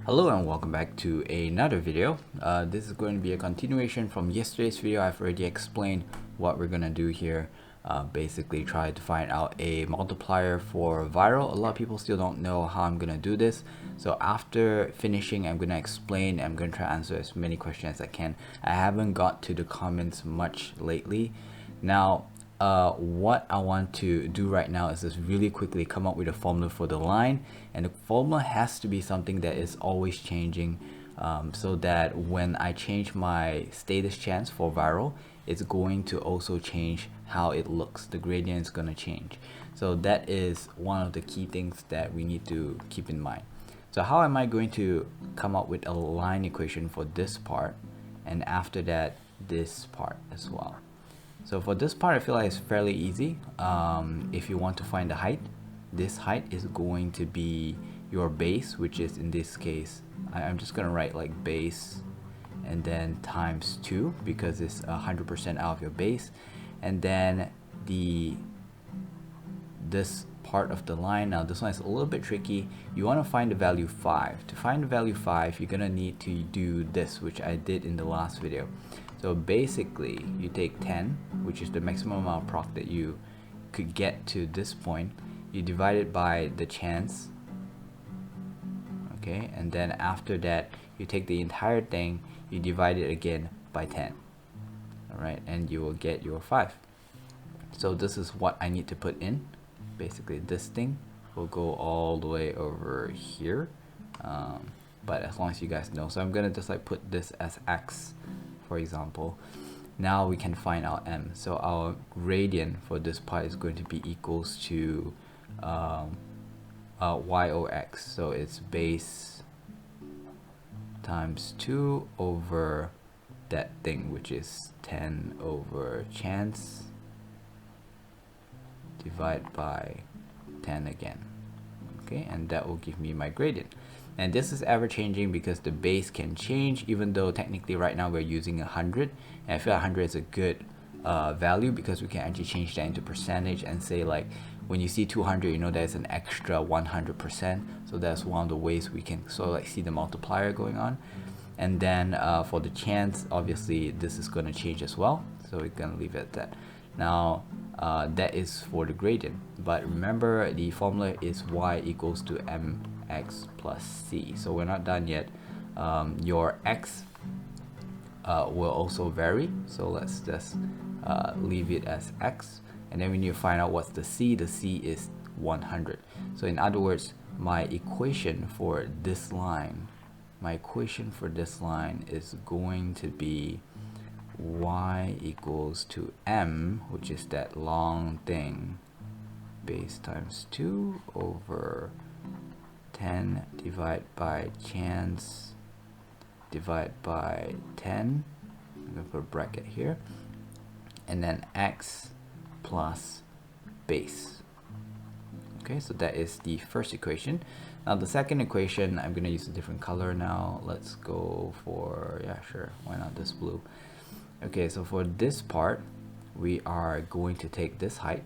Hello and welcome back to another video. This is going to be a continuation from yesterday's video. I've already explained what we're going to do here. Basically try to find out a multiplier for viral. A lot of people still don't know how I'm going to do this. So after finishing, I'm going to explain. I'm going to try to answer as many questions as I can. I haven't got to the comments much lately. Now, what I want to do right now is just really quickly come up with a formula for the line, and the formula has to be something that is always changing, so that when I change my status chance for viral, it's going to also change how it looks. The gradient is going to change. So that is one of the key things that we need to keep in mind. So how am I going to come up with a line equation for this part, and after that this part as well? So for this part, I feel like it's fairly easy. If you want to find the height, this height is going to be your base, which is in this case, I'm just gonna write like base and then times 2 because it's 100% out of your base. And then this part of the line, now this one is a little bit tricky. You want to find the value 5. To find the value 5, you're gonna need to do this, which I did in the last video. So basically, you take 10, which is the maximum amount of proc that you could get to this point. You divide it by the chance, okay? And then after that, you take the entire thing, you divide it again by 10, all right? And you will get your 5. So this is what I need to put in. Basically, this thing will go all the way over here. But as long as you guys know, so I'm gonna just like put this as x, for example. Now we can find our m. So our gradient for this part is going to be equals to y over x. So it's base times 2 over that thing, which is 10 over chance, divide by 10 again. Okay, and that will give me my gradient. And this is ever changing because the base can change, even though technically right now we're using 100, and I feel 100 is a good value because we can actually change that into percentage and say, like, when you see 200, you know there's an extra 100%. So that's one of the ways we can sort of like see the multiplier going on. And then for the chance, obviously this is going to change as well, so we're going to leave it at that. Now that is for the gradient, but remember the formula is y equals to mx plus c. So we're not done yet. Your x will also vary, so let's just leave it as x, and then we need to find out what's the c. The c is 100. So in other words, my equation for this line is going to be y equals to m, which is that long thing, base times 2 over 10 divided by chance divided by 10. I'm going to put a bracket here, and then x plus base. Okay, so that is the first equation. Now the second equation, I'm going to use a different color now. Let's go for, yeah, sure, why not this blue? Okay, so for this part, we are going to take this height,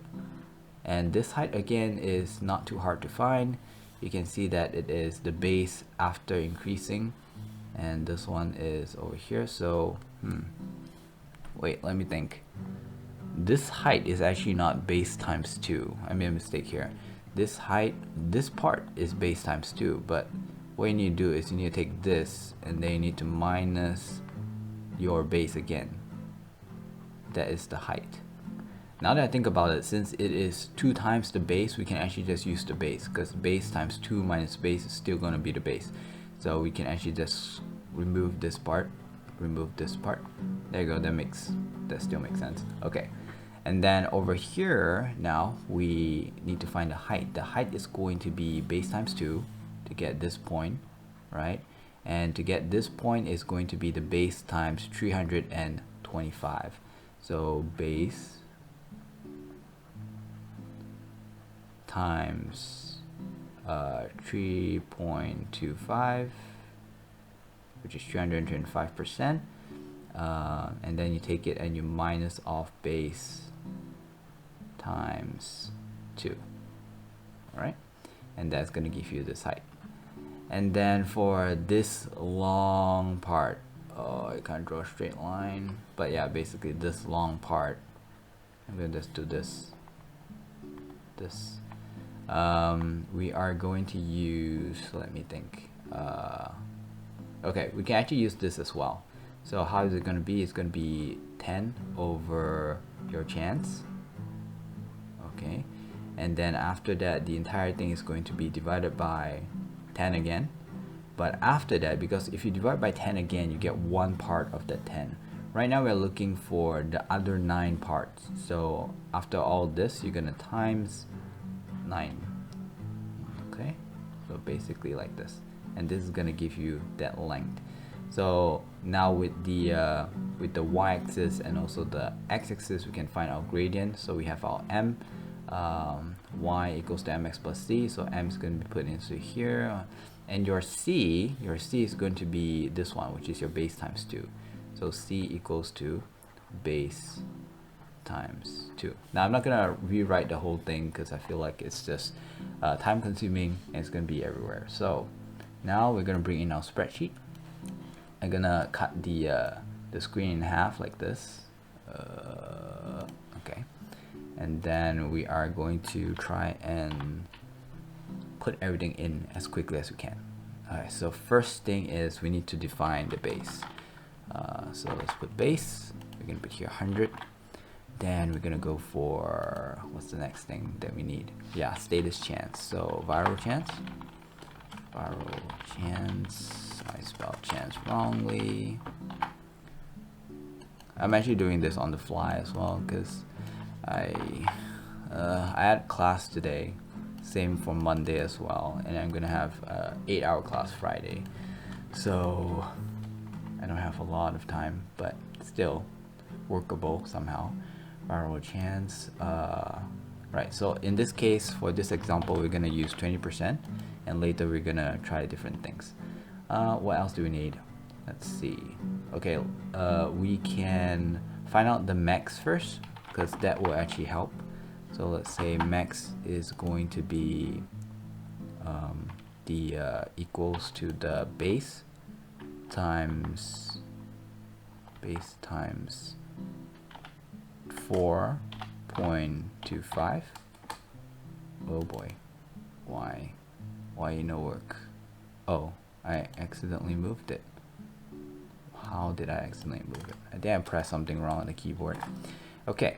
and this height again is not too hard to find. You can see that it is the base after increasing, and this one is over here. So wait, let me think. This height is actually not base times 2. I made a mistake here. This height, this part is base times 2, but what you need to do is you need to take this and then you need to minus your base again. That is the height. Now that I think about it, since it is 2 times the base, we can actually just use the base, because base times 2 minus base is still going to be the base. So we can actually just remove this part, remove this part. There you go, that still makes sense. Okay, and then over here now we need to find the height. The height is going to be base times 2 to get this point, right? And to get this point is going to be the base times 325. So base times 3.25, which is 325%, and then you take it and you minus off base times 2, all right? And that's going to give you this height. And then for this long part, oh, I can't draw a straight line, but yeah, basically this long part, I'm gonna just do this. We are going to use, let me think, okay, we can actually use this as well. So how is it going to be? It's going to be 10 over your chance. Okay, and then after that, the entire thing is going to be divided by 10 again. But after that, because if you divide by 10 again, you get one part of that 10. Right now we're looking for the other 9 parts. So after all this, you're going to times 9. Okay, so basically like this, and this is going to give you that length. So now with the y-axis and also the x-axis, we can find our gradient. So we have our m, y equals to mx plus c. So m is going to be put into here, and your c is going to be this one, which is your base times 2. So c equals to base times 2. Now I'm not gonna rewrite the whole thing because I feel like it's just time consuming and it's gonna be everywhere. So now we're gonna bring in our spreadsheet. I'm gonna cut the screen in half like this. Okay, and then we are going to try and put everything in as quickly as we can. Alright, so first thing is we need to define the base. So let's put base. We're gonna put here 100. Then we're gonna go for, what's the next thing that we need? Yeah, status chance. So viral chance. I spelled chance wrongly. I'm actually doing this on the fly as well because I had class today, same for Monday as well, and I'm gonna have 8-hour class Friday, so I don't have a lot of time, but still workable somehow. Viral chance, right, so in this case, for this example, we're gonna use 20%, and later we're gonna try different things. What else do we need? Let's see. Okay, we can find out the max first, because that will actually help. So let's say max is going to be equals to the base times 4.25. Oh boy, why no work? Oh, I accidentally moved it. How did I accidentally move it? I think I pressed something wrong on the keyboard. Okay,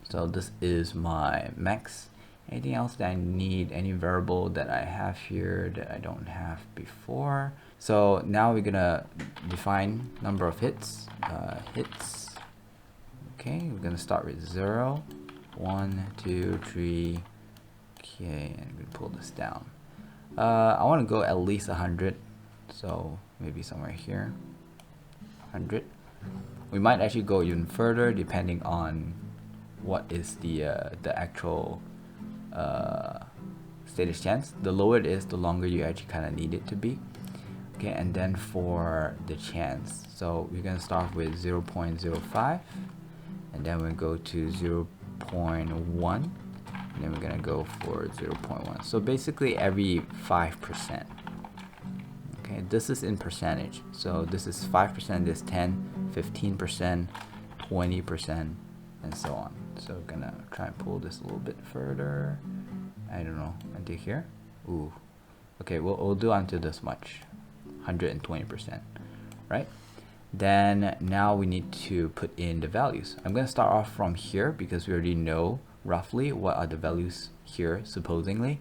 so this is my max. Anything else that I need? Any variable that I have here that I don't have before? So now we're gonna define number of hits. Hits. Okay, we're gonna start with 0, 1, 2, 3. Okay, and we pull this down. I want to go at least 100, so maybe somewhere here. 100. We might actually go even further depending on what is the actual status chance. The lower it is, the longer you actually kind of need it to be. Okay, and then for the chance, so we're gonna start with 0.05, and then we go to 0.1, and then we're gonna go for 0.1. So basically every 5%. Okay, this is in percentage. So this is 5%, this 10, 15%, 20%, and so on. So we're gonna try and pull this a little bit further. I don't know, until here. Ooh. Okay, we'll do until this much, 120%, right? Then now we need to put in the values. I'm gonna start off from here because we already know roughly what are the values here, supposedly.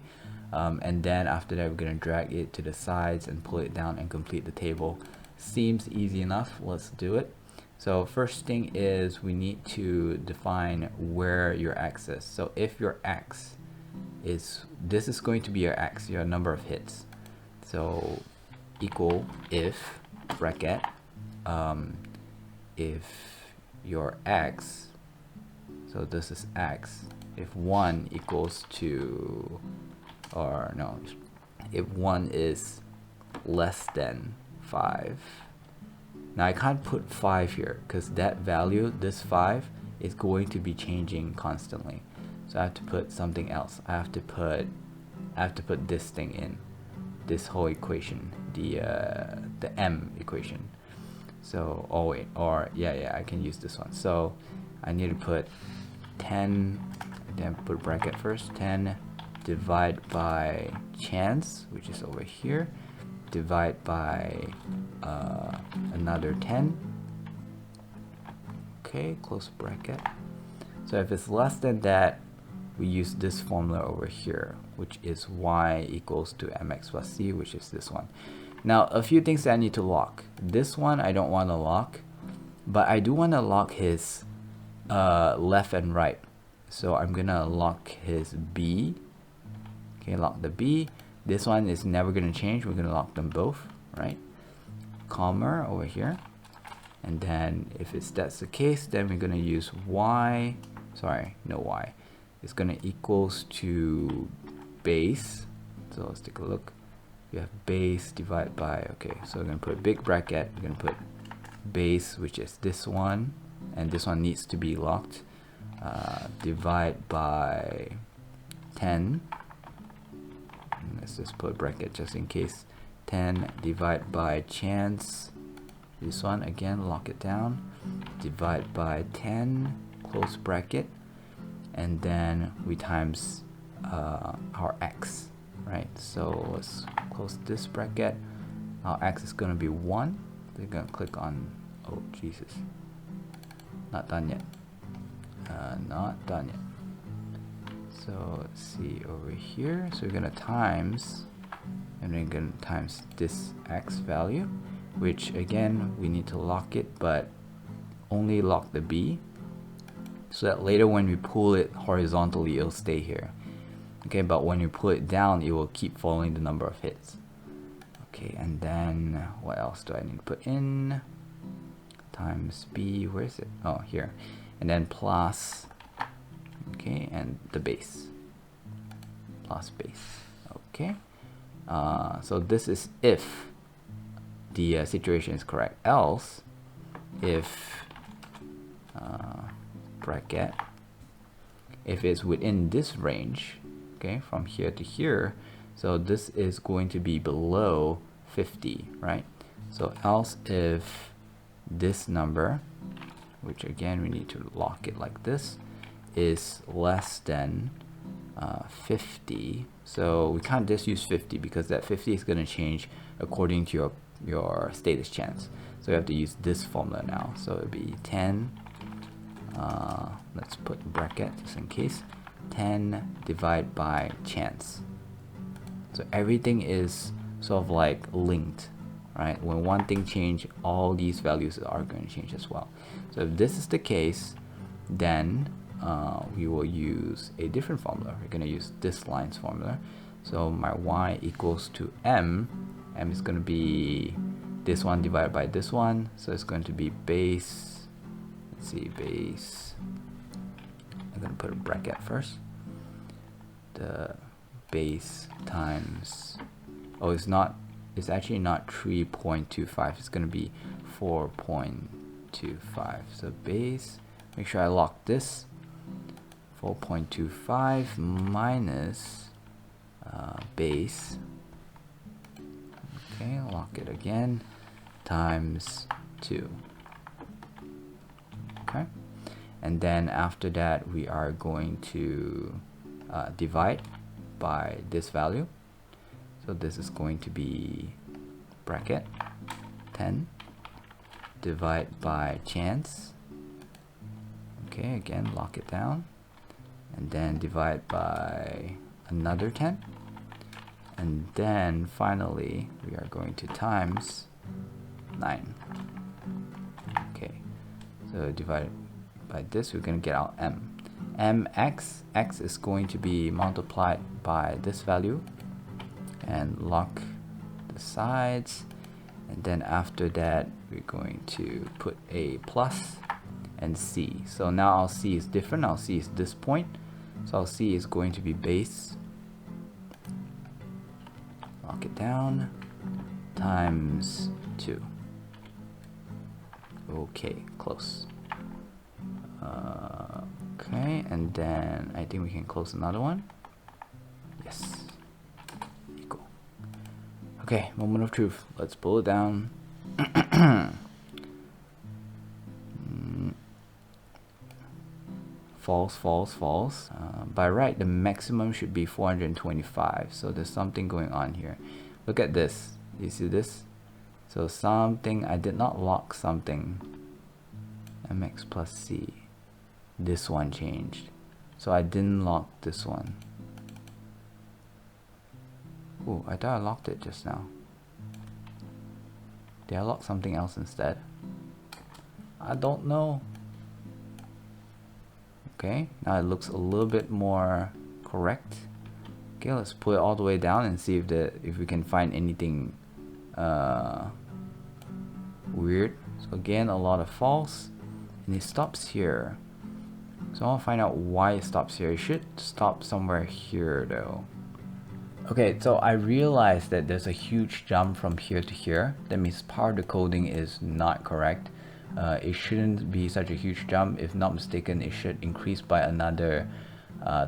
And then after that, we're gonna drag it to the sides and pull it down and complete the table. Seems easy enough. Let's do it. So first thing is we need to define where your x is. So if your x is, this is going to be your x, your number of hits. So equal if bracket if your x, so this is x, if 1 equals to, or no, if 1 is less than 5. Now I can't put 5 here because that value, this 5, is going to be changing constantly. So I have to put something else. I have to put this thing in. this whole equation, the m equation. So, oh wait, or yeah, I can use this one. So I need to put 10, then put bracket first, 10 divide by chance, which is over here, divide by another 10. Okay, close bracket. So if it's less than that, we use this formula over here, which is y equals to mx plus c, which is this one. Now, a few things that I need to lock. This one I don't want to lock, but I do want to lock his left and right. So I'm gonna lock his b. Okay, lock the b. This one is never gonna change. We're gonna lock them both, right? Comma over here. And then if that's the case, then we're gonna use y. Sorry, no y. It's gonna equals to base. So let's take a look. We have base divided by, okay, so we're going to put a big bracket, we're going to put base, which is this one, and this one needs to be locked, divide by 10, let's just put a bracket just in case, 10 divide by chance, this one again, lock it down, divide by 10, close bracket, and then we times our x. Right, so let's close this bracket. Our x is going to be 1. We're going to click on, oh Jesus, not done yet. Not done yet. So let's see over here. So we're going to times, and we're going to times this x value, which again, we need to lock it, but only lock the b, so that later when we pull it horizontally, it'll stay here. Okay, but when you pull it down, it will keep following the number of hits. Okay, and then what else do I need to put in? Times b, where is it? Oh, here. And then plus, okay, and the base. Plus base. Okay. So this is if the situation is correct. Else, if bracket, if it's within this range, okay, from here to here, so this is going to be below 50, right? So else if this number, which again we need to lock it like this, is less than 50, so we can't just use 50 because that 50 is going to change according to your status chance. So we have to use this formula now. So it'll be 10, let's put bracket just in case, 10 divided by chance. So everything is sort of like linked, right? When one thing change, all these values are going to change as well. So if this is the case, then we will use a different formula. We're going to use this line's formula. So my y equals to m is going to be this one divided by this one. So it's going to be base, let's see, base, I'm going to put a bracket first. The base times, oh, it's actually not 3.25, it's going to be 4.25. So base, make sure I lock this, 4.25 minus base, okay, lock it again, times 2. Okay, and then after that we are going to divide by this value. So this is going to be bracket 10 divide by chance, okay, again lock it down, and then divide by another 10, and then finally we are going to times 9. Okay, so divide by this, we're going to get out m. Mx, x is going to be multiplied by this value, and lock the sides, and then after that we're going to put a plus and c. So now our c is different. Our c is this point, so our c is going to be base, lock it down, times 2. Okay, close. Okay, and then I think we can close another one. Yes, equal. Okay, moment of truth. Let's pull it down. False, false, false. By right, the maximum should be 425. So there's something going on here. Look at this. You see this? So something, I did not lock something. MX plus C. This one changed. So I didn't lock this one. Ooh, I thought I locked it just now. Did I lock something else instead? I don't know. Okay, now it looks a little bit more correct. Okay, let's put it all the way down and see if we can find anything weird. So again, a lot of false, and it stops here. So I want to find out why it stops here. It should stop somewhere here though. Okay, so I realized that there's a huge jump from here to here. That means part of the coding is not correct. It shouldn't be such a huge jump. If not mistaken, it should increase by another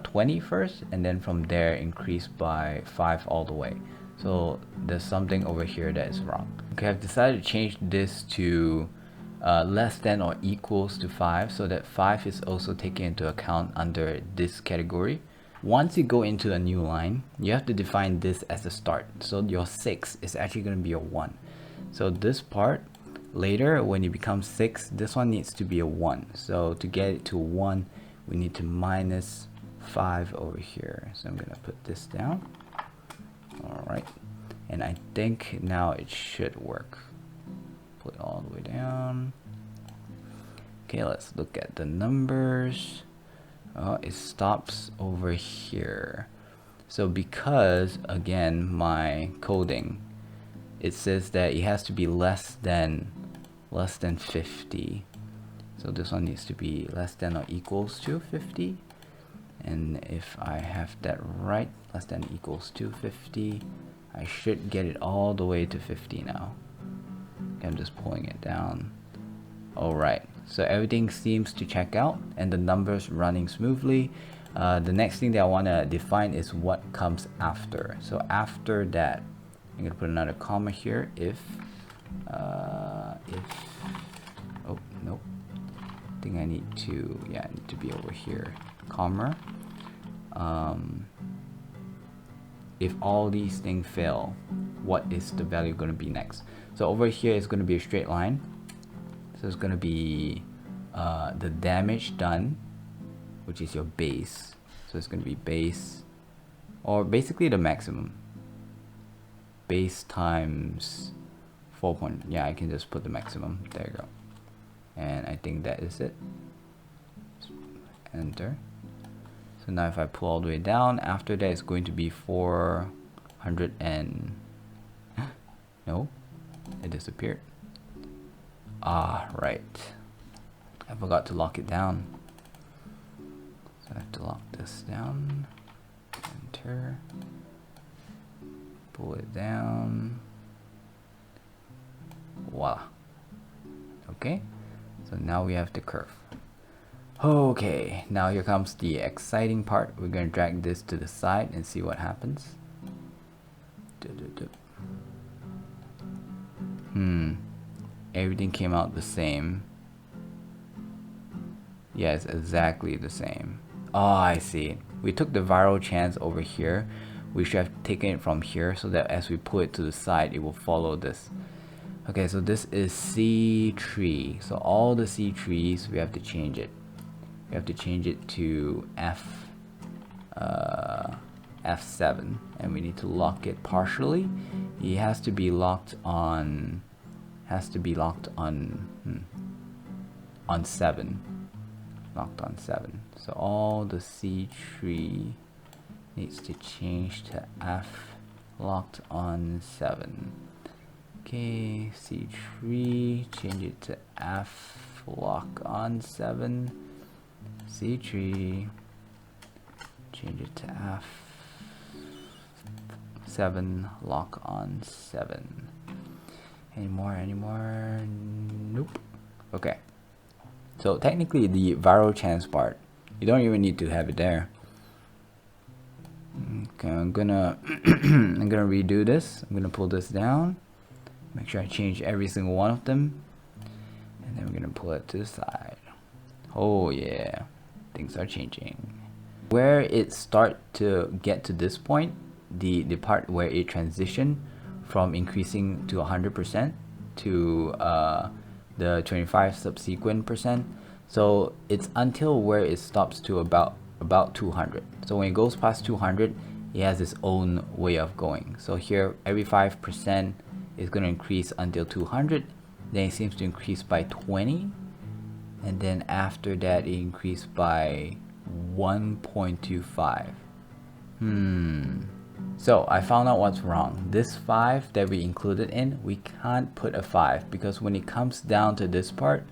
20 first, and then from there increase by 5 all the way. So there's something over here that is wrong. Okay, I've decided to change this to less than or equals to 5, so that 5 is also taken into account under this category. Once you go into a new line, you have to define this as a start. So your 6 is actually going to be a 1. So this part, later when you become 6, this one needs to be a 1. So to get it to 1, we need to minus 5 over here. So I'm going to put this down. Alright. And I think now it should work. Put it all the way down. Okay, let's look at the numbers. It stops over here. So because, again, my coding, it says that it has to be less than 50. So this one needs to be less than or equals to 50. And if I have that right, less than or equals to 50, I should get it all the way to 50 now. Okay, I'm just pulling it down. Alright, so everything seems to check out and the numbers running smoothly. The next thing that I want to define is what comes after. So after that, I'm going to put another comma here. If oh nope, I think I need to, yeah, I need to be over here, comma. If all these things fail, what is the value going to be next? So over here is going to be a straight line. So it's going to be the damage done, which is your base. So it's going to be base, or basically the maximum. Base times 4 point. Yeah, I can just put the maximum. There you go. And I think that is it. Enter. So now if I pull all the way down, after that it's going to be 400 and no, it disappeared. Ah, right. I forgot to lock it down. So I have to lock this down. Enter. Pull it down. Voila. Okay. So now we have the curve. Okay, now here comes the exciting part. We're going to drag this to the side and see what happens. Everything came out the same. Yeah, it's exactly the same. Oh, I see. We took the viral chance over here. We should have taken it from here so that as we pull it to the side, it will follow this. Okay, so this is C3. So all the C3s, we have to change it. We have to change it to F7, and we need to lock it partially. It has to be locked on. On 7. Locked on 7. So all the C3 needs to change to F locked on 7. Okay, C3, change it to F lock on 7. C3, change it to F7 lock on 7. Any more? Nope. Okay. So technically the viral chance part, you don't even need to have it there. Okay, I'm gonna I'm gonna redo this. I'm gonna pull this down, make sure I change every single one of them, and then we're gonna pull it to the side. Oh yeah, things are changing. Where it start to get to this point, the part where it transition from increasing to 100% to the 25 subsequent percent. So it's until where it stops to about 200. So when it goes past 200, it has its own way of going. So here, every 5% is going to increase until 200. Then it seems to increase by 20. And then after that, it increased by 1.25. So I found out what's wrong. This 5 that we included in, we can't put a 5 because when it comes down to this part,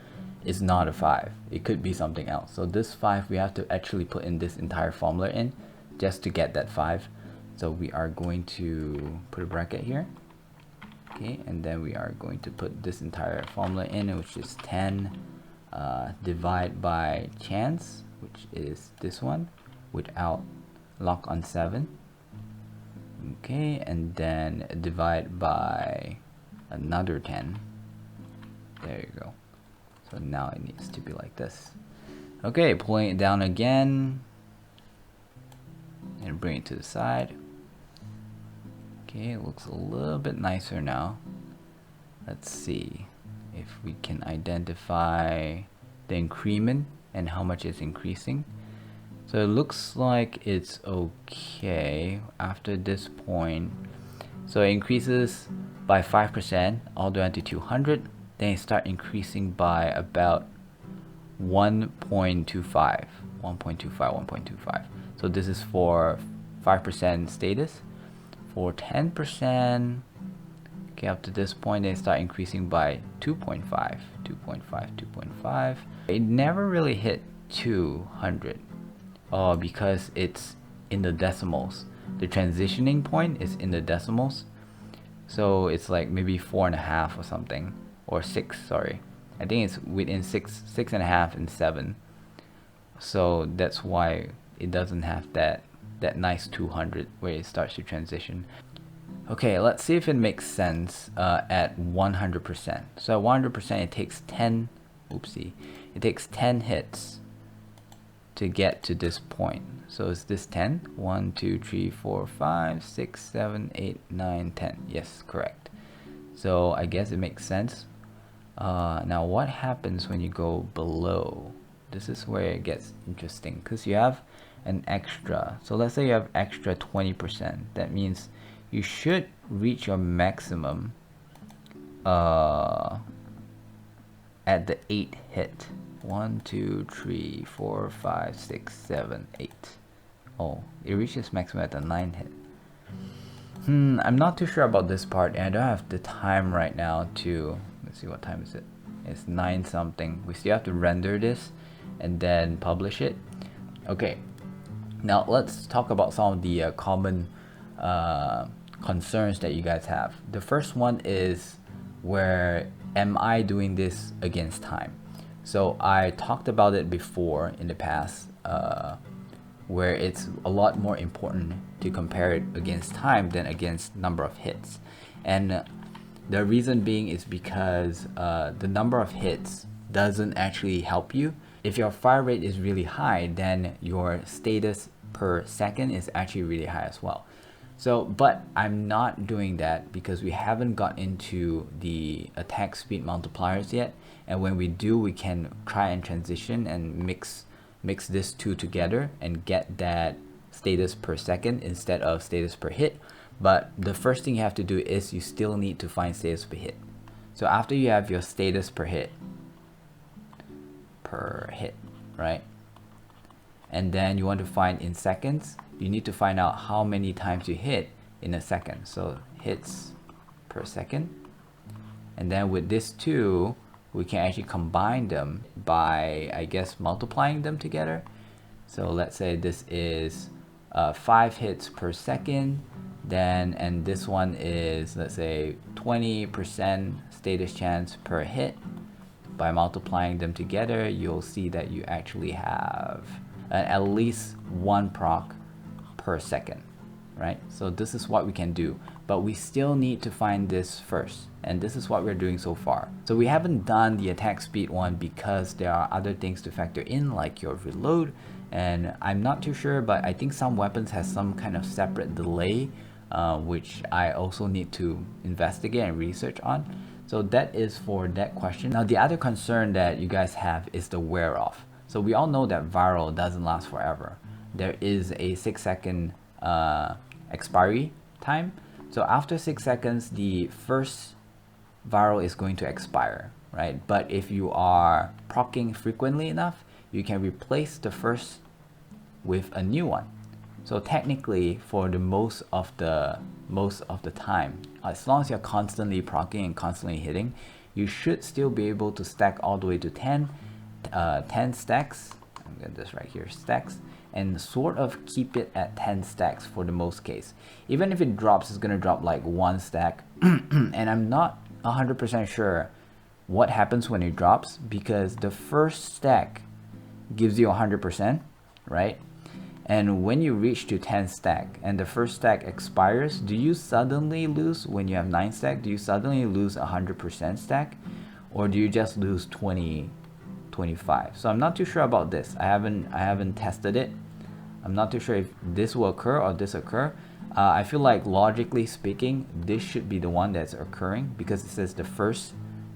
it's not a 5. It could be something else. So this 5, we have to actually put in this entire formula in just to get that 5. So we are going to put a bracket here. Okay, and then we are going to put this entire formula in, which is 10 divide by chance, which is this one, without lock on 7. Okay, and then divide by another 10. There you go. So now it needs to be like this. Okay, pulling it down again and bring it to the side. Okay, it looks a little bit nicer now. Let's see if we can identify the increment and how much it's increasing. So it looks like it's okay after this point. So it increases by 5% all the way to 200. Then it start increasing by about 1.25. So this is for 5% status. For 10%, okay, up to this point, they start increasing by 2.5. It never really hit 200 because it's in the decimals. The transitioning point is in the decimals. So it's like maybe 4.5 or something, or 6, sorry. I think it's within 6.5 and 7. So that's why it doesn't have that nice 200 where it starts to transition. Okay, let's see if it makes sense at 100%. So at 100%, it takes 10. Oopsie, it takes 10 hits to get to this point. So is this 10? 1, 2, 3, 4, 5, 6, 7, 8, 9, 10. Yes, correct. So I guess it makes sense. Now what happens when you go below? This is where it gets interesting because you have an extra. So let's say you have extra 20%. That means you should reach your maximum at the 8 hit. 1, 2, 3, 4, 5, 6, 7, 8. Oh, it reaches maximum at the 9 hit. I'm not too sure about this part, and I don't have the time right now to. Let's see, what time is it? It's 9 something. We still have to render this and then publish it. Okay, now let's talk about some of the common concerns that you guys have. The first one is, where am I doing this against time? So I talked about it before in the past, where it's a lot more important to compare it against time than against number of hits. And the reason being is because the number of hits doesn't actually help you. If your fire rate is really high, then your status per second is actually really high as well. So, but I'm not doing that because we haven't got into the attack speed multipliers yet. And when we do, we can try and transition and mix this two together and get that status per second instead of status per hit. But the first thing you have to do is you still need to find status per hit. So after you have your status per hit, right? And then you want to find in seconds, you need to find out how many times you hit in a second. So hits per second. And then with this two, we can actually combine them by, I guess, multiplying them together. So let's say this is 5 hits per second. Then, and this one is, let's say, 20% status chance per hit. By multiplying them together, you'll see that you actually have at least 1 proc per second, right? So this is what we can do, but we still need to find this first, and this is what we're doing so far. So we haven't done the attack speed one because there are other things to factor in, like your reload, and I'm not too sure, but I think some weapons has some kind of separate delay, which I also need to investigate and research on. So that is for that question. Now the other concern that you guys have is the wear off. So we all know that viral doesn't last forever. There is a 6-second expiry time. So after 6 seconds, the first viral is going to expire, right? But if you are proccing frequently enough, you can replace the first with a new one. So technically, for the most of the time, as long as you're constantly proccing and constantly hitting, you should still be able to stack all the way to 10 stacks. I'm gonna this right here, stacks, and sort of keep it at 10 stacks for the most case. Even if it drops, it's gonna drop like 1 stack, and I'm not 100% sure what happens when it drops, because the first stack gives you 100%, right? And when you reach to 10 stack and the first stack expires, do you suddenly lose, when you have 9 stack, do you suddenly lose 100% stack, or do you just lose 25? So I'm not too sure about this. I haven't tested it. I'm not too sure if this will occur or this occur. I feel like logically speaking, this should be the one that's occurring, because it says the first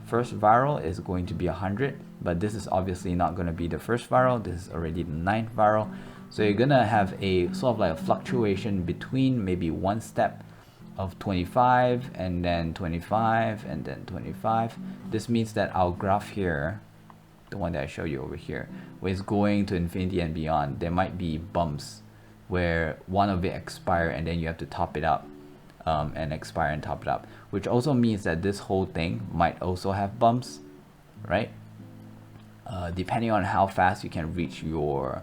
viral is going to be 100, but this is obviously not going to be the first viral. This is already the 9th viral. So you're gonna have a sort of like a fluctuation between maybe one step of 25 and then 25 and then 25. This means that our graph here, the one that I show you over here, where it's going to infinity and beyond, there might be bumps where one of it expire and then you have to top it up, and expire and top it up, which also means that this whole thing might also have bumps, right? Depending on how fast you can reach your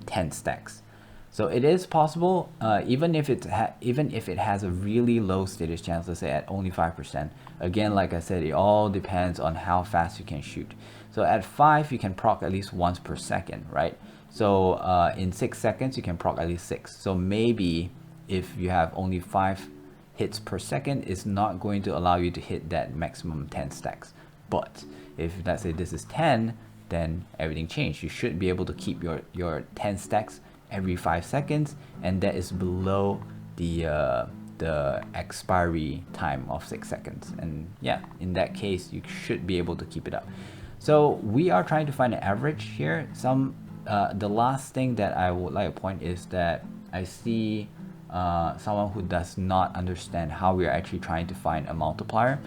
10 stacks. So it is possible, even if it has a really low status chance, let's say at only 5%. Again, like I said, it all depends on how fast you can shoot. So at 5, you can proc at least once per second, right? So in 6 seconds, you can proc at least 6. So maybe if you have only 5 hits per second, it's not going to allow you to hit that maximum 10 stacks. But if, let's say this is 10, then everything changed. You should be able to keep your 10 stacks every 5 seconds, and that is below the expiry time of 6 seconds. And yeah, in that case, you should be able to keep it up. So we are trying to find an average here. The last thing that I would like to point is that I see someone who does not understand how we are actually trying to find a multiplier.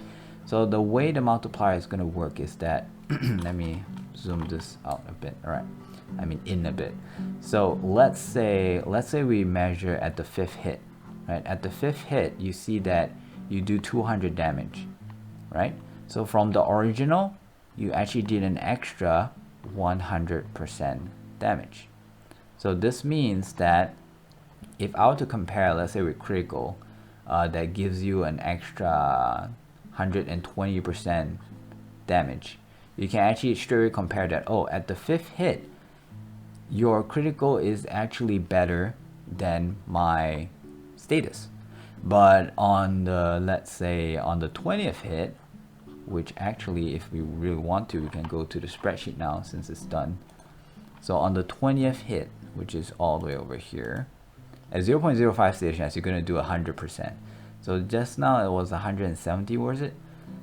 So the way the multiplier is going to work is that let me zoom this out a bit. All right, I mean in a bit. So let's say we measure at the 5th hit, right? At the 5th hit, you see that you do 200 damage, right? So from the original, you actually did an extra 100% damage. So this means that if I were to compare, let's say with critical, that gives you an extra 120% damage. You can actually straight away compare that. Oh, at the 5th hit, your critical is actually better than my status. But on the, let's say on the 20th hit, which actually if we really want to, we can go to the spreadsheet now since it's done. So on the 20th hit, which is all the way over here, at 0.05 status chance, you're going to do 100%. So just now it was 170, was it?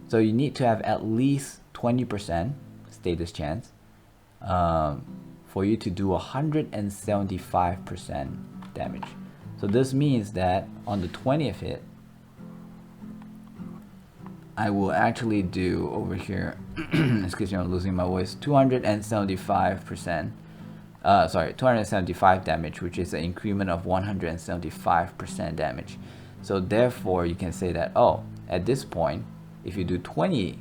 So you need to have at least 20% status chance for you to do 175% damage. So this means that on the 20th hit, I will actually do over here, excuse me, I'm losing my voice, 275%, 275 damage, which is an increment of 175% damage. So therefore, you can say that, oh, at this point, if you do 20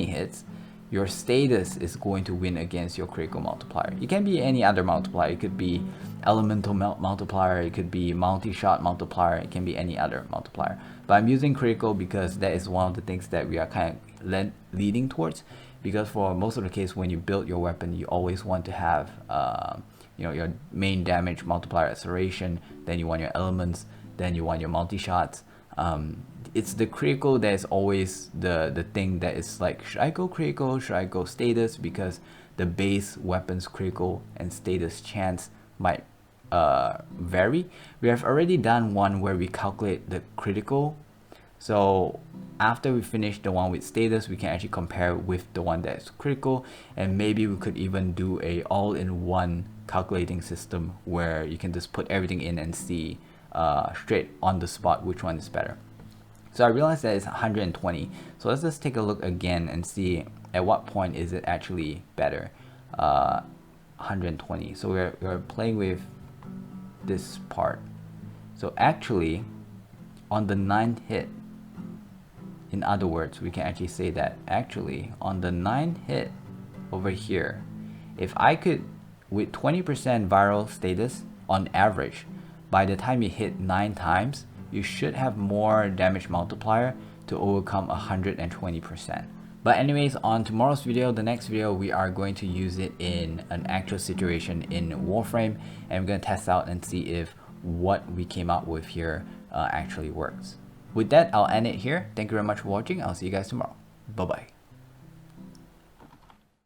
hits, your status is going to win against your critical multiplier. It can be any other multiplier. It could be elemental multiplier, it could be multi-shot multiplier, it can be any other multiplier. But I'm using critical because that is one of the things that we are kind of leading towards, because for most of the case when you build your weapon, you always want to have your main damage multiplier acceleration, then you want your elements, then you want your multi-shots. It's the critical that is always the thing that is like, should I go critical, should I go status, because the base weapons critical and status chance might vary. We have already done one where we calculate the critical, so after we finish the one with status, we can actually compare with the one that's critical, and maybe we could even do a all-in-one calculating system where you can just put everything in and see straight on the spot which one is better. So I realized that it's 120, so let's just take a look again and see at what point is it actually better. 120, so we're playing with this part. So actually on the 9th hit, in other words, we can actually say that actually on the 9th hit over here, if I could, with 20% viral status on average, by the time you hit 9 times, you should have more damage multiplier to overcome 120%. But anyways, on tomorrow's video, the next video, we are going to use it in an actual situation in Warframe, and we're going to test out and see if what we came up with here actually works. With that, I'll end it here. Thank you very much for watching. I'll see you guys tomorrow. Bye bye.